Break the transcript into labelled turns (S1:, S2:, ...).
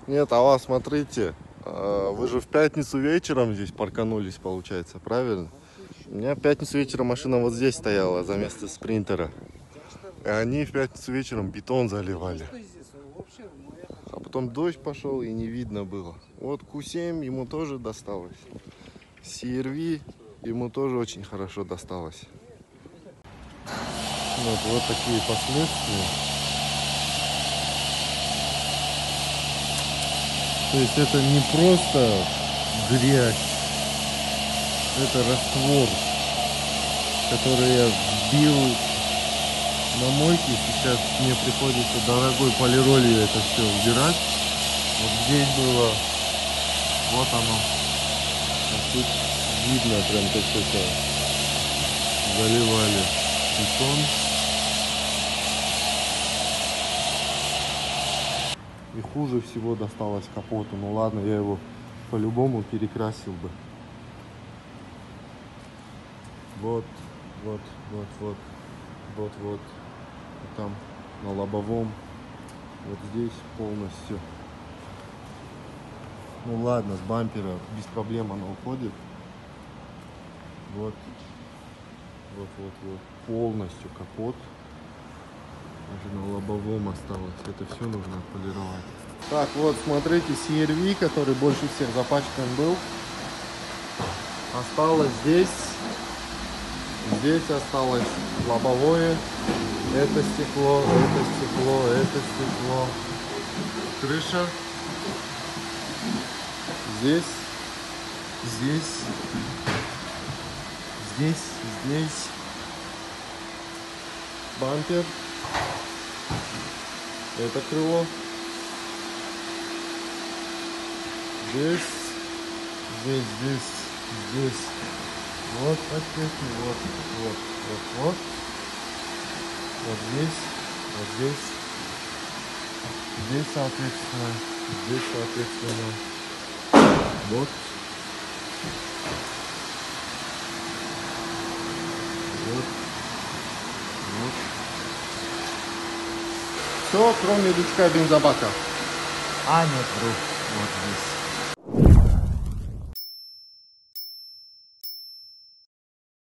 S1: Нет, а вас, смотрите, вы же в пятницу вечером здесь парканулись, получается, правильно? У меня в пятницу вечером машина вот здесь стояла за место спринтера. И они в пятницу вечером бетон заливали. А потом дождь пошел и не видно было. Вот Q7 ему тоже досталось. CR-V ему тоже очень хорошо досталось. Вот такие последствия. То есть это не просто грязь, это раствор, который я вбил на мойке. Сейчас мне приходится дорогой полиролью это все убирать. Вот здесь было, вот оно. А тут видно прям, как это заливали бетон. И хуже всего досталось капоту. Ну ладно, я его по-любому перекрасил бы. Вот. И там на лобовом. Вот здесь полностью. Ну ладно, с бампера без проблем оно уходит. Вот. Полностью капот. Даже на лобовом осталось. Это все нужно отполировать. Так, вот, смотрите, CR-V, который больше всех запачкан был. Осталось здесь. Здесь осталось лобовое. Это стекло. Крыша. Здесь. Бампер. Это крыло. Здесь. Вот отсеки, вот. Вот здесь. Здесь, соответственно. Вот. Все, кроме лючка бензобака.
S2: А, нет, вру. Вот здесь.